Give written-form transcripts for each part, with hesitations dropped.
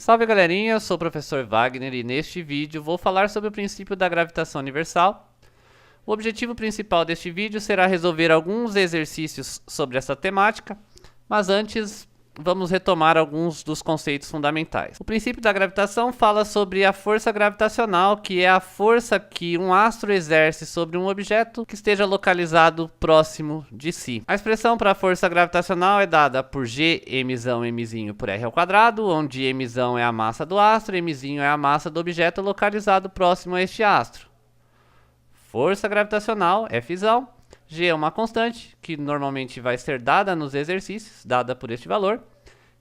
Salve galerinha, eu sou o professor Wagner e neste vídeo vou falar sobre o princípio da gravitação universal. O objetivo principal deste vídeo será resolver alguns exercícios sobre essa temática, mas antes vamos retomar alguns dos conceitos fundamentais. O princípio da gravitação fala sobre a força gravitacional, que é a força que um astro exerce sobre um objeto que esteja localizado próximo de si. A expressão para a força gravitacional é dada por G mzão mzinho por r ao quadrado, onde mzão é a massa do astro e mzinho é a massa do objeto localizado próximo a este astro. Força gravitacional, Fzão. G é uma constante, que normalmente vai ser dada nos exercícios, dada por este valor.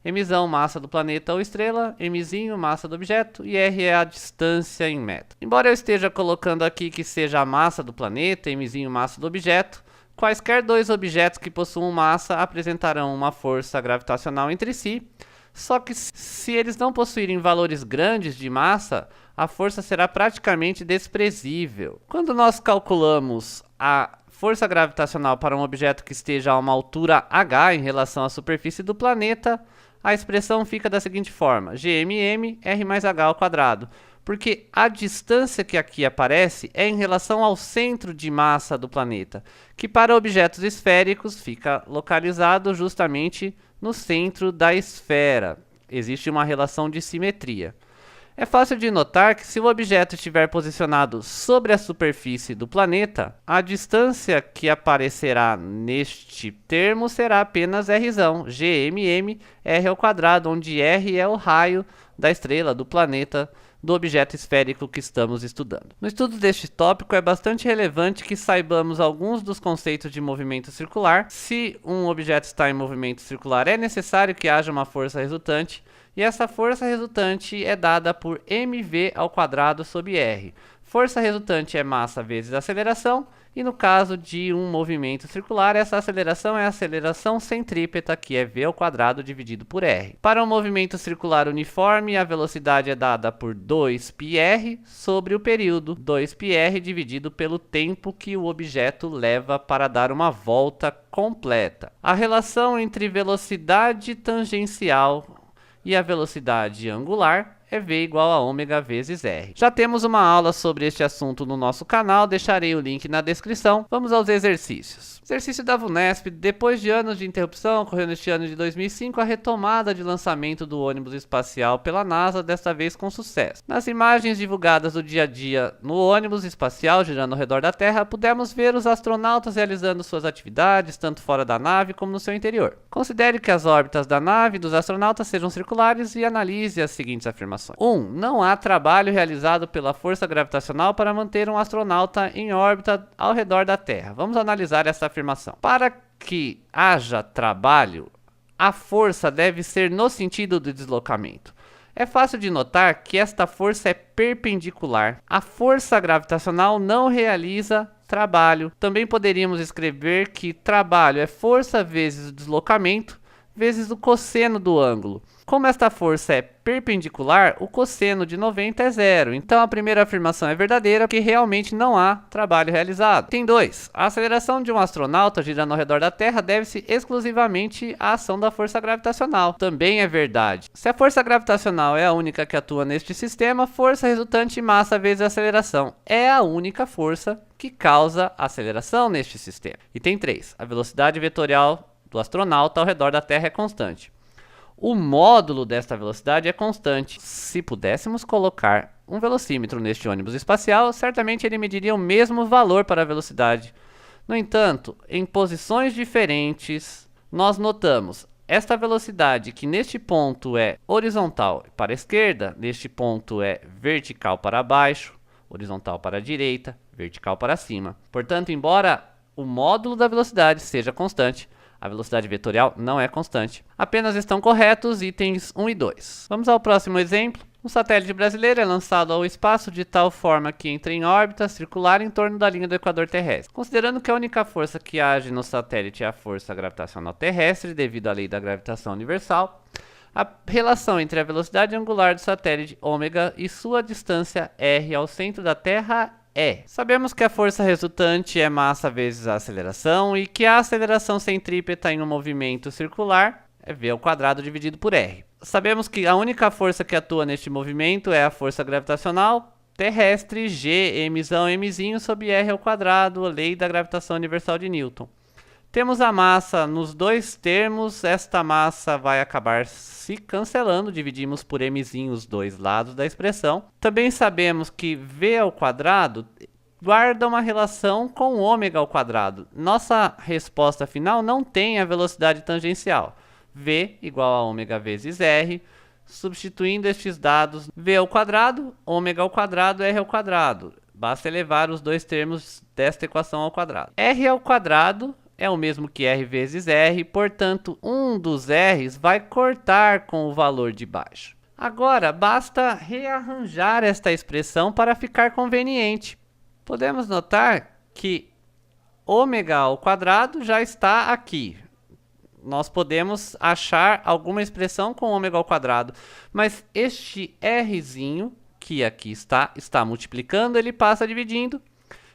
Mzão, massa do planeta ou estrela, mzinho, massa do objeto, e R é a distância em metro. Embora eu esteja colocando aqui que seja a massa do planeta, mzinho, massa do objeto, quaisquer dois objetos que possuam massa apresentarão uma força gravitacional entre si, só que se eles não possuírem valores grandes de massa, a força será praticamente desprezível. Quando nós calculamos a força gravitacional para um objeto que esteja a uma altura h em relação à superfície do planeta, a expressão fica da seguinte forma: Gmm r mais h ao quadrado, porque a distância que aqui aparece é em relação ao centro de massa do planeta, que para objetos esféricos fica localizado justamente no centro da esfera. Existe uma relação de simetria. É fácil de notar que se o objeto estiver posicionado sobre a superfície do planeta, a distância que aparecerá neste termo será apenas Rzão, Gmm r ao quadrado, onde R é o raio da estrela, do planeta, do objeto esférico que estamos estudando. No estudo deste tópico é bastante relevante que saibamos alguns dos conceitos de movimento circular. Se um objeto está em movimento circular, é necessário que haja uma força resultante, e essa força resultante é dada por mv ao quadrado sobre r. Força resultante é massa vezes aceleração, e no caso de um movimento circular, essa aceleração é a aceleração centrípeta, que é v ao quadrado dividido por r. Para um movimento circular uniforme, a velocidade é dada por 2πr sobre o período, 2πr dividido pelo tempo que o objeto leva para dar uma volta completa. A relação entre velocidade tangencial e a velocidade angular é v igual a ômega vezes r. Já temos uma aula sobre este assunto no nosso canal, deixarei o link na descrição. Vamos aos exercícios. Exercício da VUNESP: depois de anos de interrupção, ocorreu neste ano de 2005 a retomada de lançamento do ônibus espacial pela NASA, desta vez com sucesso. Nas imagens divulgadas do dia a dia no ônibus espacial girando ao redor da Terra, pudemos ver os astronautas realizando suas atividades, tanto fora da nave como no seu interior. Considere que as órbitas da nave e dos astronautas sejam circulares e analise as seguintes afirmações. 1. Não há trabalho realizado pela força gravitacional para manter um astronauta em órbita ao redor da Terra. Vamos analisar essa afirmação. Para que haja trabalho, a força deve ser no sentido do deslocamento. É fácil de notar que esta força é perpendicular. A força gravitacional não realiza trabalho. Também poderíamos escrever que trabalho é força vezes o deslocamento vezes o cosseno do ângulo. Como esta força é perpendicular, o cosseno de 90 é zero. Então a primeira afirmação é verdadeira, porque realmente não há trabalho realizado. Tem 2. A aceleração de um astronauta girando ao redor da Terra deve-se exclusivamente à ação da força gravitacional. Também é verdade. Se a força gravitacional é a única que atua neste sistema, força resultante massa vezes aceleração é a única força que causa aceleração neste sistema. E tem 3. A velocidade vetorial do astronauta ao redor da Terra é constante. O módulo desta velocidade é constante. Se pudéssemos colocar um velocímetro neste ônibus espacial, certamente ele mediria o mesmo valor para a velocidade. No entanto, em posições diferentes, nós notamos esta velocidade, que neste ponto é horizontal para a esquerda, neste ponto é vertical para baixo, horizontal para a direita, vertical para cima. Portanto, embora o módulo da velocidade seja constante, a velocidade vetorial não é constante. Apenas estão corretos itens 1 e 2. Vamos ao próximo exemplo. Um satélite brasileiro é lançado ao espaço de tal forma que entra em órbita circular em torno da linha do equador terrestre. Considerando que a única força que age no satélite é a força gravitacional terrestre, devido à lei da gravitação universal, a relação entre a velocidade angular do satélite ômega e sua distância r ao centro da Terra sabemos que a força resultante é massa vezes a aceleração e que a aceleração centrípeta em um movimento circular é v ao quadrado dividido por r. Sabemos que a única força que atua neste movimento é a força gravitacional terrestre, G, Mzão, Mzinho, sobre R ao quadrado, a lei da gravitação universal de Newton. Temos a massa nos dois termos, esta massa vai acabar se cancelando, dividimos por Mzinho os dois lados da expressão. Também sabemos que V ao quadrado guarda uma relação com ômega ao quadrado. Nossa resposta final não tem a velocidade tangencial. V igual a ômega vezes R. Substituindo estes dados, V ao quadrado, ômega ao quadrado, R ao quadrado. Basta elevar os dois termos desta equação ao quadrado. R ao quadrado é o mesmo que R vezes R, portanto, um dos R's vai cortar com o valor de baixo. Agora, basta rearranjar esta expressão para ficar conveniente. Podemos notar que ômega ao quadrado já está aqui. Nós podemos achar alguma expressão com ômega ao quadrado, mas este Rzinho, que aqui está multiplicando, ele passa dividindo.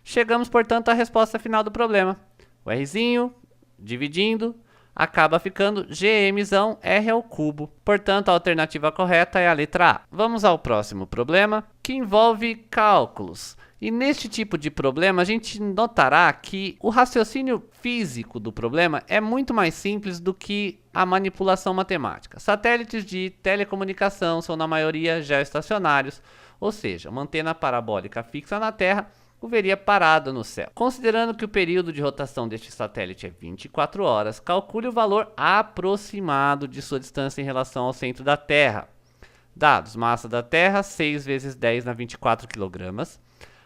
Chegamos, portanto, à resposta final do problema. O Rzinho, dividindo, acaba ficando Gmzão R ao cubo. Portanto, a alternativa correta é a letra A. Vamos ao próximo problema, que envolve cálculos. E neste tipo de problema, a gente notará que o raciocínio físico do problema é muito mais simples do que a manipulação matemática. Satélites de telecomunicação são, na maioria, geoestacionários, ou seja, uma antena parabólica fixa na Terra o veria parado no céu. Considerando que o período de rotação deste satélite é 24 horas, calcule o valor aproximado de sua distância em relação ao centro da Terra. Dados: massa da Terra, 6 vezes 10 na 24 kg.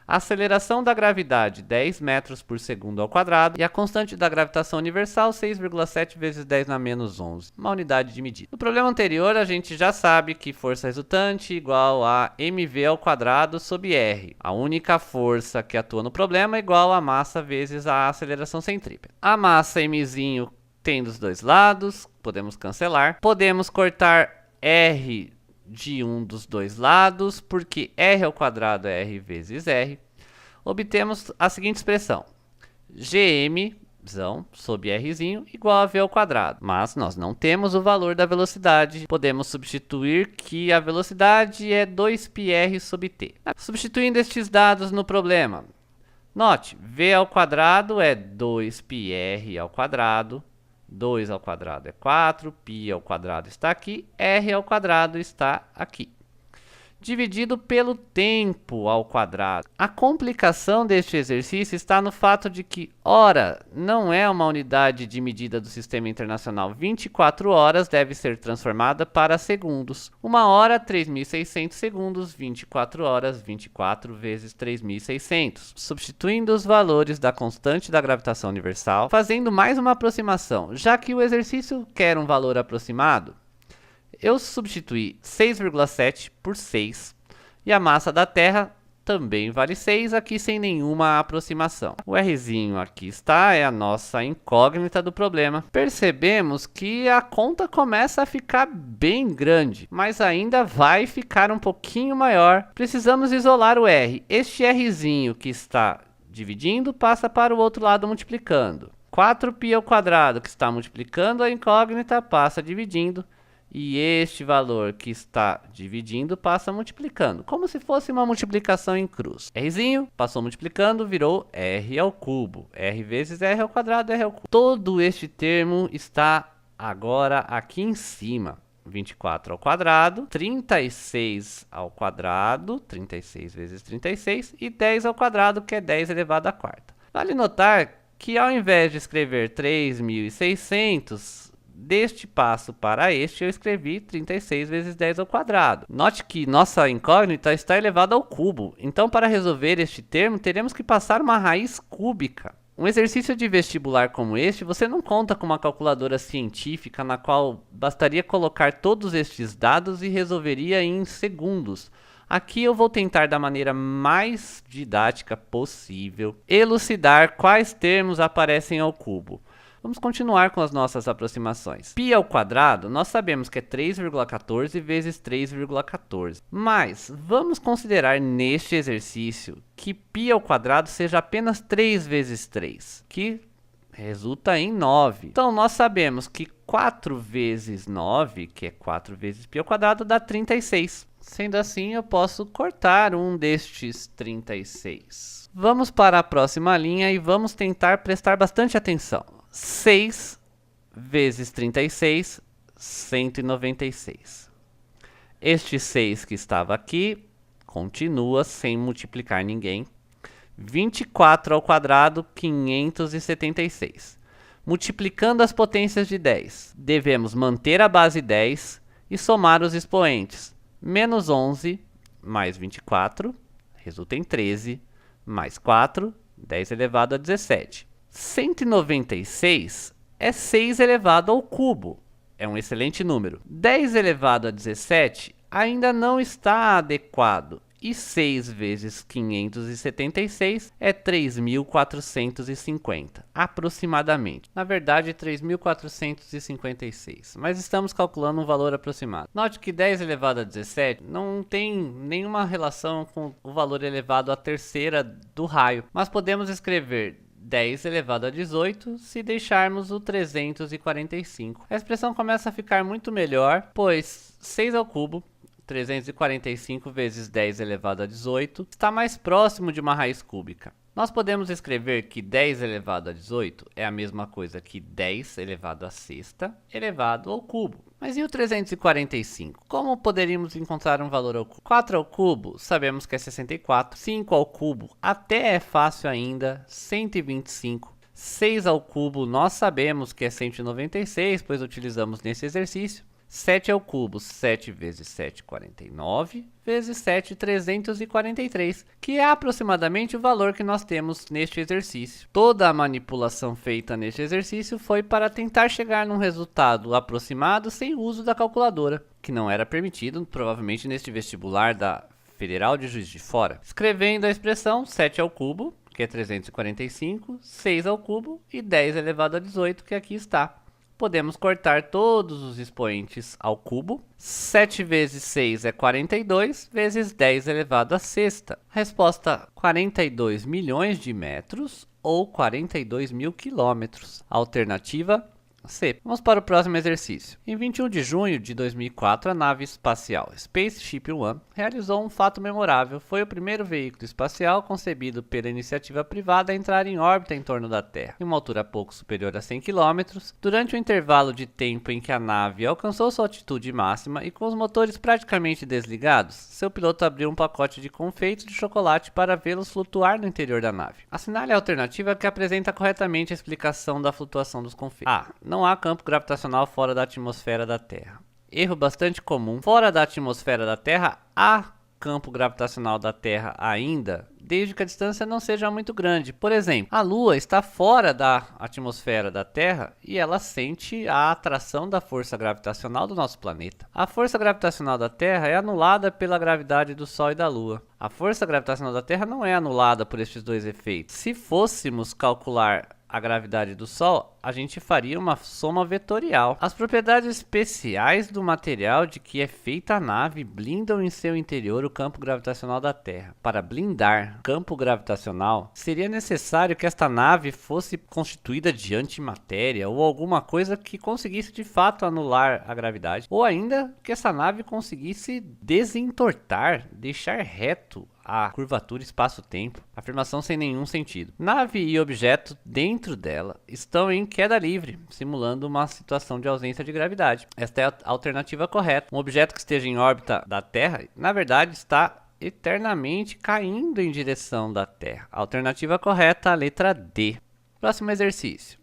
Aceleração da gravidade, 10 metros por segundo ao quadrado. E a constante da gravitação universal, 6,7 vezes 10 na menos 11, uma unidade de medida. No problema anterior, a gente já sabe que força resultante igual a mv ao quadrado sobre r. A única força que atua no problema é igual a massa vezes a aceleração centrípeta. A massa mzinho tem dos dois lados, podemos cancelar. Podemos cortar r de um dos dois lados, porque r ao quadrado é r vezes r. Obtemos a seguinte expressão: Gm sobre rzinho igual a v ao quadrado. Mas nós não temos o valor da velocidade. Podemos substituir que a velocidade é 2πr sobre t. Substituindo estes dados no problema, note, v ao quadrado é 2πr ao quadrado. 2 ao quadrado é 4, π ao quadrado está aqui, r ao quadrado está aqui. Dividido pelo tempo ao quadrado. A complicação deste exercício está no fato de que hora não é uma unidade de medida do Sistema Internacional. 24 horas deve ser transformada para segundos. 1 hora, 3.600 segundos, 24 horas, 24 vezes 3.600. Substituindo os valores da constante da gravitação universal, fazendo mais uma aproximação. Já que o exercício quer um valor aproximado, eu substituí 6,7 por 6 e a massa da Terra também vale 6, aqui sem nenhuma aproximação. O Rzinho aqui está, é a nossa incógnita do problema. Percebemos que a conta começa a ficar bem grande, mas ainda vai ficar um pouquinho maior. Precisamos isolar o R. Este Rzinho que está dividindo passa para o outro lado multiplicando. 4π ao quadrado que está multiplicando a incógnita passa dividindo. E este valor que está dividindo passa multiplicando, como se fosse uma multiplicação em cruz. Rzinho passou multiplicando, virou r ao cubo. R vezes r ao quadrado, r ao cubo. Todo este termo está agora aqui em cima. 24 ao quadrado, 36 ao quadrado, 36 vezes 36, e 10 ao quadrado, que é 10 elevado à quarta. Vale notar que ao invés de escrever 3.600... deste passo para este, eu escrevi 36 vezes 10 ao quadrado. Note que nossa incógnita está elevada ao cubo. Então, para resolver este termo, teremos que passar uma raiz cúbica. Um exercício de vestibular como este, você não conta com uma calculadora científica na qual bastaria colocar todos estes dados e resolveria em segundos. Aqui eu vou tentar, da maneira mais didática possível, elucidar quais termos aparecem ao cubo. Vamos continuar com as nossas aproximações. Π ao quadrado, nós sabemos que é 3,14 vezes 3,14. Mas vamos considerar neste exercício que π ao quadrado seja apenas 3 vezes 3, que resulta em 9. Então, nós sabemos que 4 vezes 9, que é 4 vezes π ao quadrado, dá 36. Sendo assim, eu posso cortar um destes 36. Vamos para a próxima linha e vamos tentar prestar bastante atenção. 6 vezes 36, 196. Este 6 que estava aqui continua sem multiplicar ninguém. 24 ao quadrado, 576. Multiplicando as potências de 10, devemos manter a base 10 e somar os expoentes. Menos 11 mais 24, resulta em 13, mais 4, 10 elevado a 17. 196 é 6 elevado ao cubo. É um excelente número. 10 elevado a 17 ainda não está adequado. E 6 vezes 576 é 3.450, aproximadamente. Na verdade, 3.456, mas estamos calculando um valor aproximado. Note que 10 elevado a 17 não tem nenhuma relação com o valor elevado à terceira do raio, mas podemos escrever 10 elevado a 18 se deixarmos o 345. A expressão começa a ficar muito melhor, pois 6 ao cubo, 345 vezes 10 elevado a 18, está mais próximo de uma raiz cúbica. Nós podemos escrever que 10 elevado a 18 é a mesma coisa que 10 elevado a sexta elevado ao cubo. Mas e o 345? Como poderíamos encontrar um valor ao cubo? 4 ao cubo sabemos que é 64, 5 ao cubo até é fácil ainda, 125. 6 ao cubo nós sabemos que é 196, pois utilizamos nesse exercício. 7 ao cubo, 7 vezes 7, 49, vezes 7, 343, que é aproximadamente o valor que nós temos neste exercício. Toda a manipulação feita neste exercício foi para tentar chegar num resultado aproximado sem o uso da calculadora, que não era permitido, provavelmente, neste vestibular da Federal de Juiz de Fora. Escrevendo a expressão 7 ao cubo, que é 345, 6 ao cubo e 10 elevado a 18, que aqui está. Podemos cortar todos os expoentes ao cubo. 7 vezes 6 é 42, vezes 10 elevado a sexta. Resposta: 42 milhões de metros ou 42 mil quilômetros. Alternativa C. Vamos para o próximo exercício. Em 21 de junho de 2004, a nave espacial Spaceship One realizou um fato memorável. Foi o primeiro veículo espacial concebido pela iniciativa privada a entrar em órbita em torno da Terra, em uma altura pouco superior a 100 km. Durante o intervalo de tempo em que a nave alcançou sua altitude máxima e com os motores praticamente desligados, seu piloto abriu um pacote de confeitos de chocolate para vê-los flutuar no interior da nave. Assinale a alternativa que apresenta corretamente a explicação da flutuação dos confeitos. A. Não há campo gravitacional fora da atmosfera da Terra. Erro bastante comum. Fora da atmosfera da Terra, há campo gravitacional da Terra ainda, desde que a distância não seja muito grande. Por exemplo, a Lua está fora da atmosfera da Terra e ela sente a atração da força gravitacional do nosso planeta. A força gravitacional da Terra é anulada pela gravidade do Sol e da Lua. A força gravitacional da Terra não é anulada por estes dois efeitos. Se fôssemos calcular a gravidade do Sol, a gente faria uma soma vetorial. As propriedades especiais do material de que é feita a nave blindam em seu interior o campo gravitacional da Terra. Para blindar o campo gravitacional, seria necessário que esta nave fosse constituída de antimatéria ou alguma coisa que conseguisse de fato anular a gravidade, ou ainda que essa nave conseguisse desentortar, deixar reto a curvatura espaço-tempo, afirmação sem nenhum sentido. Nave e objeto dentro dela estão em queda livre, simulando uma situação de ausência de gravidade. Esta é a alternativa correta. Um objeto que esteja em órbita da Terra, na verdade, está eternamente caindo em direção da Terra. A alternativa correta, a letra D. Próximo exercício.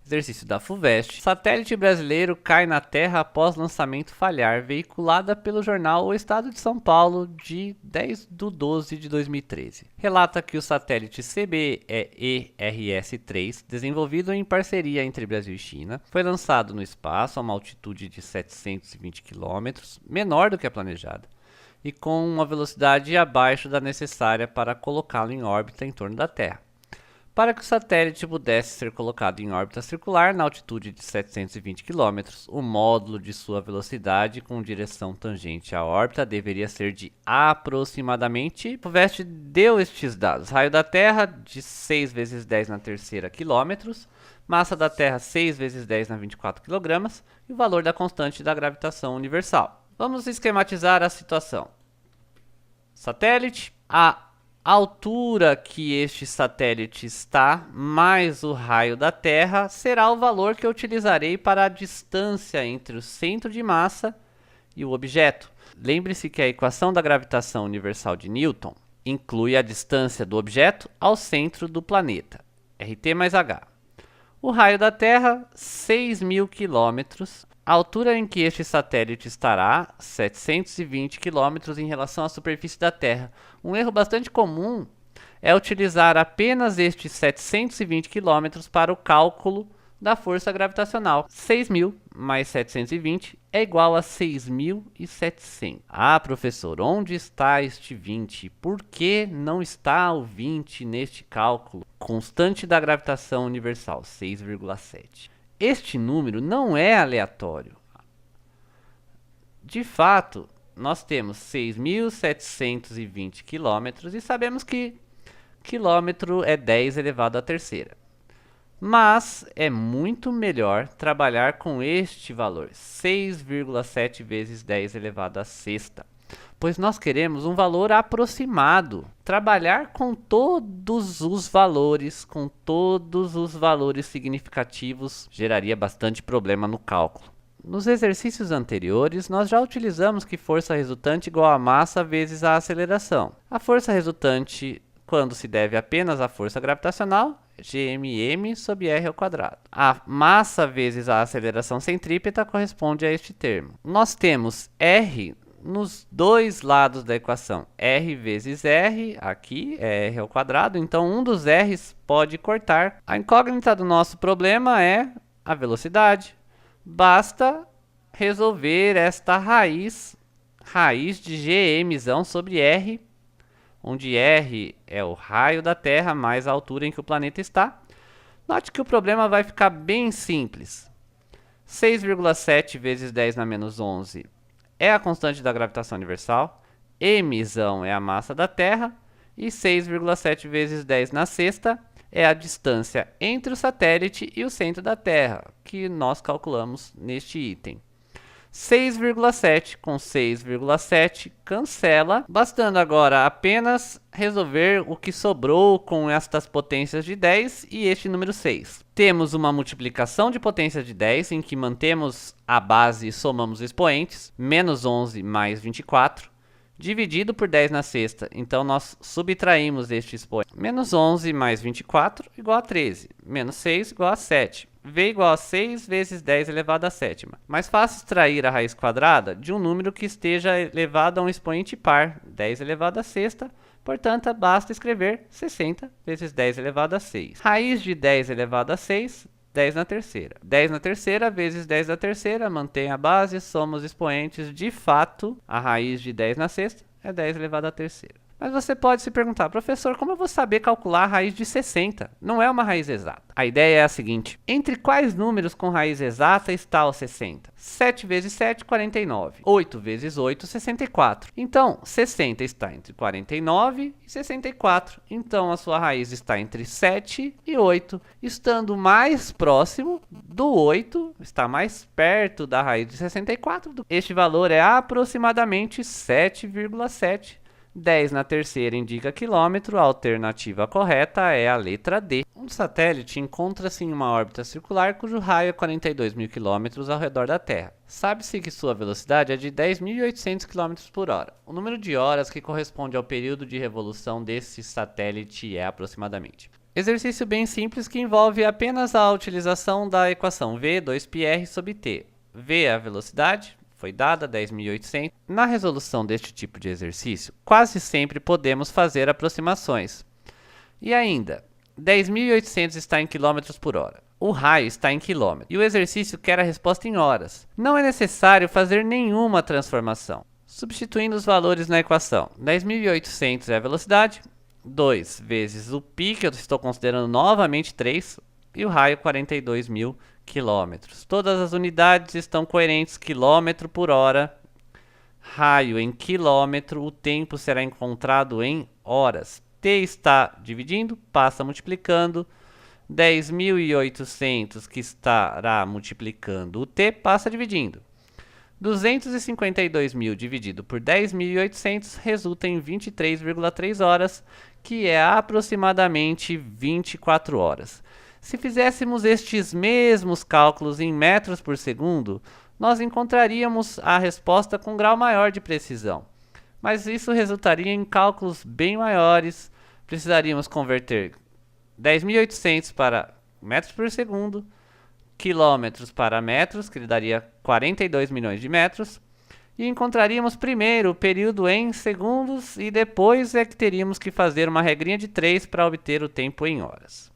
Exercício da FUVEST. Satélite brasileiro cai na Terra após lançamento falhar, veiculada pelo jornal O Estado de São Paulo, de 10/12 de 2013. Relata que o satélite CBERS-3, desenvolvido em parceria entre Brasil e China, foi lançado no espaço a uma altitude de 720 km, menor do que a planejada, e com uma velocidade abaixo da necessária para colocá-lo em órbita em torno da Terra. Para que o satélite pudesse ser colocado em órbita circular na altitude de 720 km, o módulo de sua velocidade com direção tangente à órbita deveria ser de aproximadamente... O FUVEST deu estes dados. Raio da Terra de 6 vezes 10 na terceira quilômetros, Massa da Terra 6 vezes 10 na 24 kg e o valor da constante da gravitação universal. Vamos esquematizar a situação. Satélite, a altura que este satélite está, mais o raio da Terra, será o valor que eu utilizarei para a distância entre o centro de massa e o objeto. Lembre-se que a equação da gravitação universal de Newton inclui a distância do objeto ao centro do planeta, RT mais H. O raio da Terra, 6.000 km. A altura em que este satélite estará, 720 km em relação à superfície da Terra. Um erro bastante comum é utilizar apenas estes 720 km para o cálculo da força gravitacional. 6.000 mais 720 é igual a 6.700. Ah, professor, onde está este 20? Por que não está o 20 neste cálculo? Constante da gravitação universal, 6,7. Este número não é aleatório. De fato, nós temos 6.720 km e sabemos que quilômetro é 10 elevado à terceira. Mas é muito melhor trabalhar com este valor, 6,7 vezes 10 elevado à sexta, pois nós queremos um valor aproximado. Trabalhar com todos os valores significativos, geraria bastante problema no cálculo. Nos exercícios anteriores, nós já utilizamos que força resultante igual a massa vezes a aceleração. A força resultante, quando se deve apenas à força gravitacional, gmm sobre r ao quadrado. A massa vezes a aceleração centrípeta corresponde a este termo. Nós temos r nos dois lados da equação. R vezes r, aqui é r ao quadrado, então um dos r's pode cortar. A incógnita do nosso problema é a velocidade. Basta resolver esta raiz de gm sobre r, onde r é o raio da Terra mais a altura em que o planeta está. Note que o problema vai ficar bem simples. 6,7 vezes 10 na menos 11 é a constante da gravitação universal, m é a massa da Terra, e 6,7 vezes 10 na sexta é a distância entre o satélite e o centro da Terra, que nós calculamos neste item. 6,7 com 6,7 cancela, bastando agora apenas resolver o que sobrou com estas potências de 10 e este número 6. Temos uma multiplicação de potência de 10, em que mantemos a base e somamos expoentes, menos 11 mais 24, dividido por 10 na sexta. Então, nós subtraímos este expoente. Menos 11 mais 24 igual a 13. Menos 6 igual a 7. V igual a 6 vezes 10 elevado à sétima. Mais fácil extrair a raiz quadrada de um número que esteja elevado a um expoente par, 10 elevado à sexta. Portanto, basta escrever 60 vezes 10 elevado a 6. Raiz de 10 elevado a 6, 10 na terceira. 10 na terceira vezes 10 na terceira, mantém a base, somos expoentes. De fato, a raiz de 10 na sexta é 10 elevado à terceira. Mas você pode se perguntar, professor, como eu vou saber calcular a raiz de 60? Não é uma raiz exata. A ideia é a seguinte: entre quais números com raiz exata está o 60? 7 vezes 7, 49. 8 vezes 8, 64. Então, 60 está entre 49 e 64. Então, a sua raiz está entre 7 e 8. Estando mais próximo do 8, está mais perto da raiz de 64. Este valor é aproximadamente 7,7. 10 na terceira indica quilômetro, a alternativa correta é a letra D. Um satélite encontra-se em uma órbita circular cujo raio é 42.000 km ao redor da Terra. Sabe-se que sua velocidade é de 10.800 km por hora. O número de horas que corresponde ao período de revolução desse satélite é aproximadamente. Exercício bem simples que envolve apenas a utilização da equação V 2πr sobre t. V é a velocidade, foi dada 10.800. Na resolução deste tipo de exercício, quase sempre podemos fazer aproximações. E ainda, 10.800 está em quilômetros por hora. O raio está em quilômetros. E o exercício quer a resposta em horas. Não é necessário fazer nenhuma transformação. Substituindo os valores na equação. 10.800 é a velocidade. 2 vezes o π, que eu estou considerando novamente 3. E o raio 42.000 quilômetros. Todas as unidades estão coerentes, quilômetro por hora, raio em quilômetro, o tempo será encontrado em horas. T está dividindo, passa multiplicando, 10.800 que estará multiplicando o t passa dividindo. 252.000 dividido por 10.800 resulta em 23,3 horas, que é aproximadamente 24 horas. Se fizéssemos estes mesmos cálculos em metros por segundo, nós encontraríamos a resposta com grau maior de precisão. Mas isso resultaria em cálculos bem maiores. Precisaríamos converter 10.800 para metros por segundo, quilômetros para metros, que lhe daria 42 milhões de metros, e encontraríamos primeiro o período em segundos e depois é que teríamos que fazer uma regrinha de 3 para obter o tempo em horas.